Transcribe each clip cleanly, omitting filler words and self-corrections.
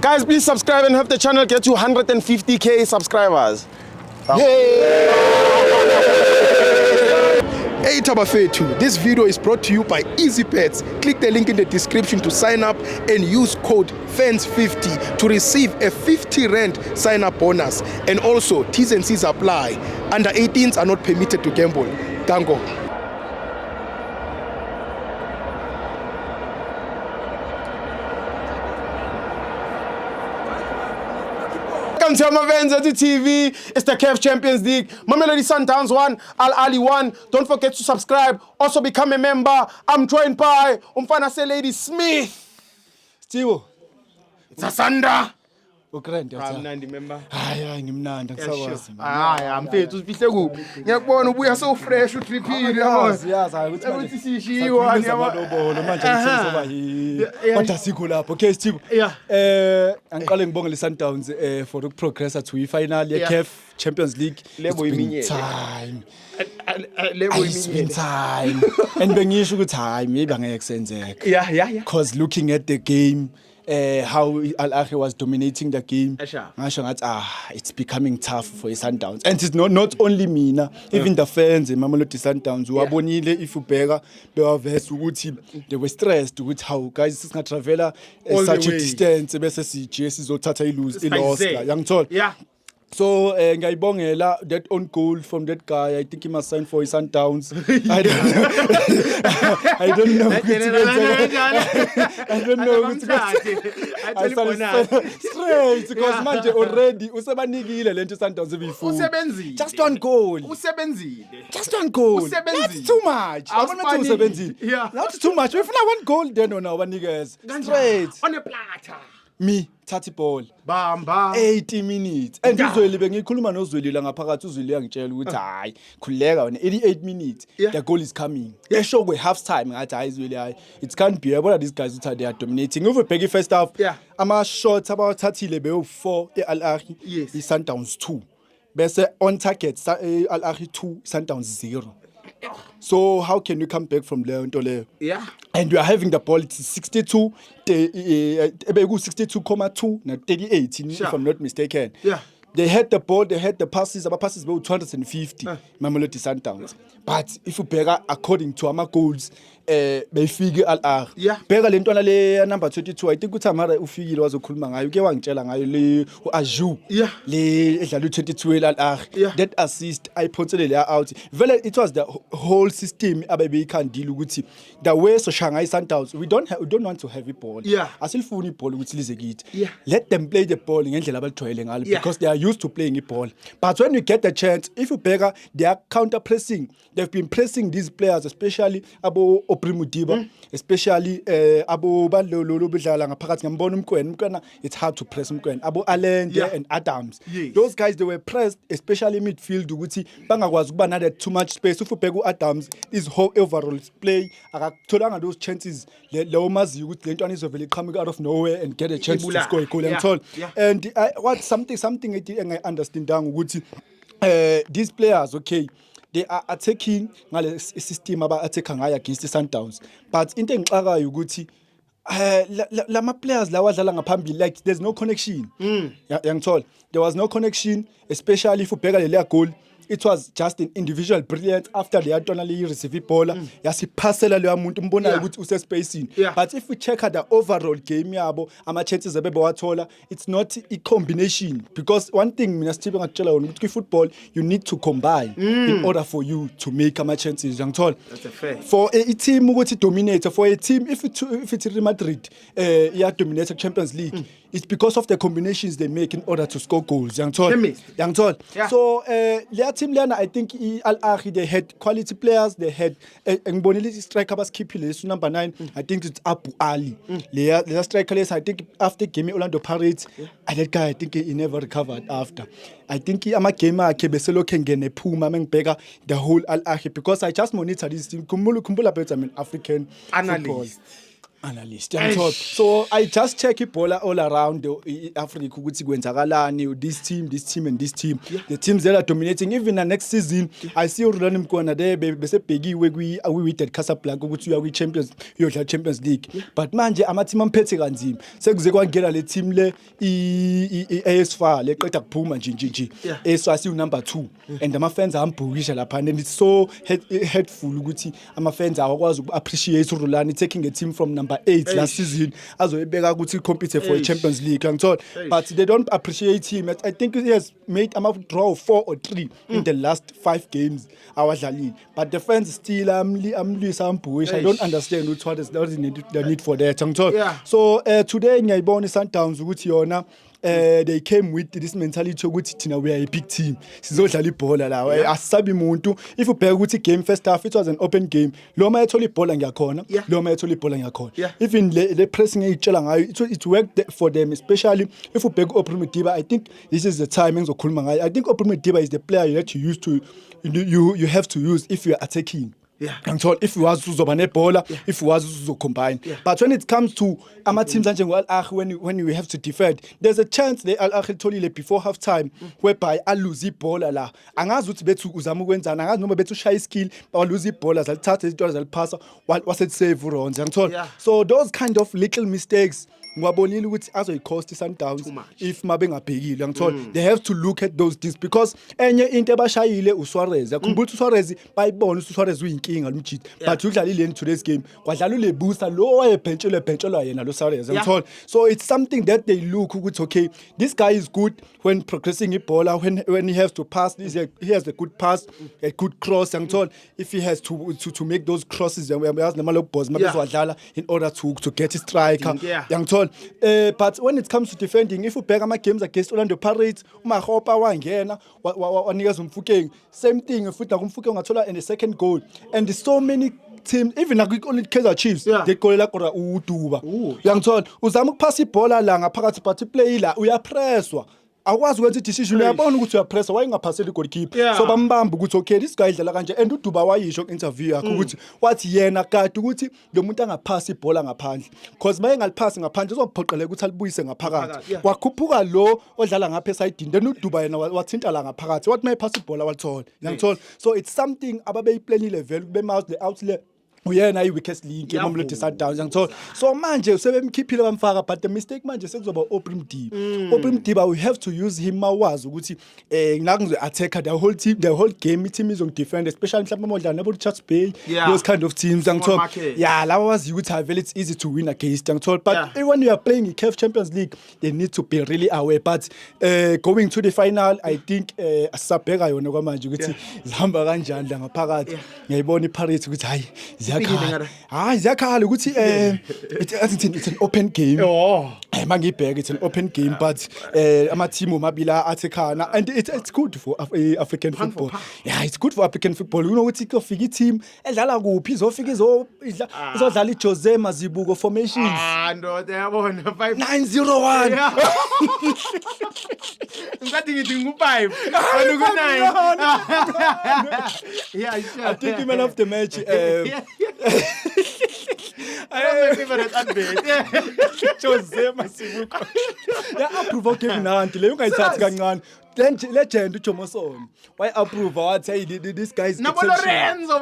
Guys, please subscribe and help the channel get to 150k subscribers. Hey Tabafetu, this video is brought to you by EasyPets. Click the link in the description to sign up and use code FANS50 to receive a 50 rand sign up bonus. And also, T's and C's apply. Under 18s are not permitted to gamble. Tango. Welcome to Amavenza TV. It's the CAF Champions League. Mamelodi Sundowns 1, Al Ali 1. Don't forget to subscribe. Also become a member. I'm joined by Umfana Lady Smith. Stiwo. It's Asanda. Ugrand Mnandi member. hayi ngimnandi ngisakwazi Hayi mfethu usifihle kuphi? Ngiyakubona ubuya so fresh utriphile yabo. Siyazi Ukuthi sishiwa ngiyabona manje ngisezoba kodwa sikho lapho. Okay Stiwo. Angiqale ngibonge le Sundowns for ukuprogressa to i-final ye CAF Champions League. Lebo iminyene. Time. Lebo It's been iminyene. time. And bengisho ukuthi hayi maybe angeke kusenzeka. Yeah. Because looking at the game, how Al Ahly was dominating the game, Asha. ngasho ngathi it's becoming tough for Sundowns. And it's not only mina, even the fans Mamelodi Sundowns wabonile if ubheka bewavesa ukuthi they were stressed ukuthi how guys singatravela such a distance bese sije sizothatha i-loss la yangithola. Yeah. So ngiyayibongela that own goal from that guy. I think he must sign for his Sundowns. I don't know. I don't know. Straight because manje already usebanikile lento Sundowns ebifuna. Usebenzile. Just one goal. Usebenzile. Just one goal. Usebenzile. That's too much. I want to usebenzile. Yeah. That's too much. If I one goal then ona wanikeza. Straight. On a platter. Me thathi ball. Bamba. 80 minutes. And uzweli bengikhuluma noZweli la ngaphakathi uZweli uyangitshela ukuthi hayi khuleka wena 88 minutes the goal is coming. Esho kwe half time ngathi hayi Zweli hayi it can't be. Yabona these guys uthi they are dominating. Uve bheki first half ama shots abawathathile beyo 4 eAl Ahly iSundowns 2. Bese on target Al Ahly 2 Sundowns 0. So how can you come back from there into leyo? Yeah. And we are having the ball. It's 62, 62,2 na 38 if I'm not mistaken. Yeah. They had the ball, they had the passes, our passes were 250 Mamelodi Sundowns. But if you bega according to our goals, befike Al Ahly. Yeah. Bega le ntwana le number 22, I think uthi Amara ufikile wazokhuluma ngayo. Uke wangitshela ngayo le uAjou. Yeah. Le edlala u22 Al Ahly. Yeah. That assist I pointed le out. Vele it was the whole system ababe can deal ukuthi the way so Shanghai Sundowns we don't want to have a ball. Yeah. Asilifuni iball ukuthi lize kithi. Yeah. Let them play the ball ngendlela abalijwayele ngalo Yeah. because they are used to playing a ball. But when you get the chance, if you bega, they are counter pressing. They've been pressing these players, especially Abo Oprimudiba, especially Abo Balolo Bidlala ngaphakathi ngambona Mkwena. It's hard to press Mkwena. Abo Allende and Adams. Yes. Those guys they were pressed, especially midfield ukuthi bangakwazi ukuba nade too much space. If ubheka Adams his whole overall play akatholanga those chances lewo mazi ukuthi le ntwana izovela iqhamuka out of nowhere and get a chance to score a goal and and what something I understand ukuthi these players okay they are attacking ngale system aba attack ngayo against the Sundowns, but into engixakayo ukuthi lama players lawa adlala ngaphambili like there's no connection. Yangithola there was no connection, especially if ubheka le goal. It was just an individual brilliance after the atona le receive ball yasiphasela leyo muntu umbonayo ukuthi use spacing. But if we check at the overall game yabo ama chances abebe wathola, it's not a combination because one thing mina Steve ngatshela wona ukuthi football you need to combine in order for you to make ama chances. Ngithola That's a fact. for a team ukuthi dominate, for a team if it's Real Madrid yeah dominate Champions League, it's because of the combinations they make in order to score goals. Yangithola so team lena I think Al Ahly they had quality players, they had ngibonile striker baskiphile leso number 9 I think it's Abu Ali. Le striker less I think after game Orlando Pirates and that guy I think he never recovered after. I think ama game akhe beselokho engene phuma mengibheka the whole Al Ahly because I just monitor this team khumbula better I mean African analyst. analyst yangithola. So I just check ibhola all around Africa ukuthi kwenzakalani, this team and this team. The teams that are dominating even the next season. I see uRolani Mkona there bese bhekiwe kwi-Wydad Casablanca ukuthi uya kwi-Champions Champions League. But manje ama team amphethe kanzima. Sekuze kwangena le team le AS FAR leqeda kuphuma nje. AS FAR si number 2 and ama fans ambhukisha lapha and it's so hurtful ukuthi ama fans awakwazi uku-appreciate uRolani taking a team from number 8 last season azoyibeka ukuthi compete for a Champions League ngithola, but they don't appreciate him. I think he has made a draw 4 or 3 in the last 5 games awadlalile, but the fans still amlwisa ambhuisha. I don't understand what is the need for that ngithola. So today ngiyayibona iSundowns ukuthi yona they came with this mentality ukuthi thina we are a big team, sizodlala ibhola la, asisabi umuntu. If ubheka ukuthi game first half it was an open game, lo ma ethola ibhola ngiyakhona, lo ma ethola ibhola ngiyakhona. Even le pressing eyitshela ngayo it worked for them, especially if ubheka uOprah Madiba. I think this is the time engizokhuluma ngayo. I think Oprah Madiba is the player that you used to you have to use if you are attacking. If you was uzoba nebhola, if you was uzocombine. But when it comes to ama teams njengo Al Ahly, when you have to defend, there's a chance the Al Ahly tholile before half time whereby I lose ibhola la. Angazi ukuthi bethu uzama ukwenzana, angazi noma bethu shaya iskill, ba lose ibhola zalithatha izitolo zaliphasa wasethi save uRonze ngithola. So those kind of little mistakes ngwabonile ukuthi azoyicost iSundowns if mabe ngabhekile ngithola. They have to look at those things because enye into ebashayile uSuarez. Yakhumbula uSuarez bayibona uSuarez uyinkinga lumjidi, but udlalile in today's game kwadlala uLebusa lo wayebhentshelwa yena lo Suarez ngithola. So it's something that they look ukuthi okay, this guy is good when progressing ibhola, when he has to pass, he has a good pass, a good cross ngithola. If he has to make those crosses uyazi noma lo boss mabezwadlala in order to get a striker ngithola. But when it comes to defending, if you bheka ama games against Orlando Pirates, uMahopa wangena wanikeza uMfukeng, same thing futhi nakumfukeng ngathola in the second goal. And so many teams, even like Kaizer Chiefs, they golela kora uDuba yangithola. Uzama ukuphasa ibhola la ngaphakathi but play la uyapresswa, akwazi ukwenza decision. Uyabona ukuthi uyapressa wayengaphaseli goalkeeper, so bambamba ukuthi okay this guy idlala kanje. And uDuba wayisho ku-interview yakhe ukuthi wathi yena kade ukuthi lo muntu angaphasi ibhola ngaphandle because maye ngaliphasi ngaphandle uzophoqeleka ukuthi alibuyise ngaphakathi. Wakhuphuka lo odlala ngapha esayidini, then uDuba yena wathinta la ngaphakathi wathi mayephasa ibhola walithola ngithola. So it's something ababeyiplanile vele kube mouse the outlet uyena i-weakest link eMamelodi Sundowns ngithola. So manje sebemkhiphile bamfaka, but the mistake manje sekuzoba Oprah Madiba. Oprah Madiba, we have to use him mawazi ukuthi nakuzo attacker the whole team, the whole game team is on defend, especially mhlawumbe modlala nabo Richards Bay, those kind of teams ngithola. Laba wazi ukuthi have it's easy to win against ngithola. But when you are playing in CAF Champions League, they need to be really aware. But going to the final, I think asabheka yona kwamanje ukuthi zihamba kanjani la ngaphakathi. Ngiyayibona iPirates ukuthi hayi ziyakhala ukuthi it's an open game. Mangibheka it's an open game, but ama team omabila athekana, and it's good for African football. It's good for African football. You know ukuthi kufika i-team edlala kuphi, izofika izodlala iJose Mazibuko formations. Ndoda yabona 9-0-1. Ngathi ngithi ngu5 wena ku9. I think the man of the match my favorite advert. Jose Masibuko. Approve Kevin Hunt leyo ungayithathi kancane. Legend uJomoson why approve wathi hey this guy is Lorenzo.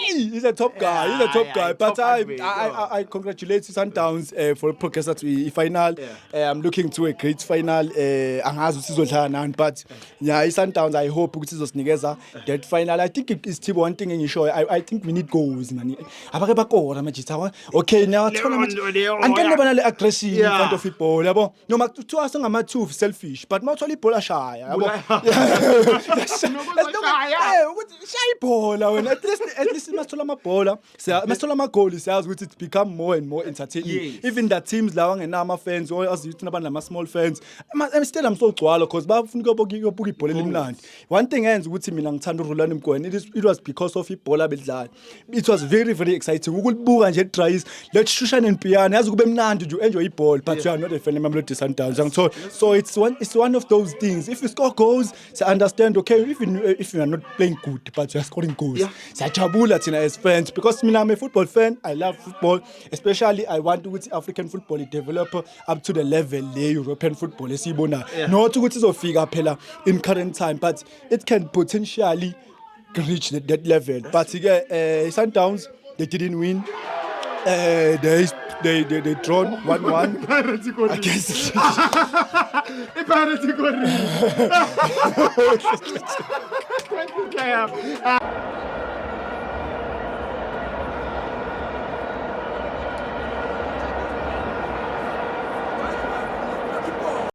He's a top guy, but I congratulate Sundowns for progress at the final. I'm looking to a great final. Angazi usizodlala nani, but Sundowns I hope ukuthi izosinikeza that final. I think it's still one thing engisho. I think we need goals man. Abake bakora manje. Okay, now tournament angeke nobana le aggression in front of football yabo. Noma kuthiwa ngama-2 selfish, but mawuthola ibhola shaya yabo. Shaya ibhola wena, at least masithola amabhola, masithola amagoli siyazi ukuthi it become more and more entertaining. Even the teams lawa ngenama ama-fans or as ukuthi nabantu nama-small fans still I'm so gcwala because bafuna ukubuka ibhola elimnandi. One thing enza ukuthi mina ngithanda uRolani Mkona, it was because of ibhola bedlala. It was very very exciting ukulibuka nje dries let Shushan and Piano yazi kube mnandi nje enjoy ibhola, but you are not a fan of Mamelodi Sundowns ngithola. football. So it's one of those things. If you score goals, I understand, okay, even if you are not playing good, but you are scoring goals. Siyajabula thina as fans, because I'm a football fan, I love football, especially I want to see African football develop up to the level the European football esibona. Not to izofika phela in current time, but it can potentially reach that level. But Sundowns, they didn't win. They drawn 1-1 against Thank you, Kaya.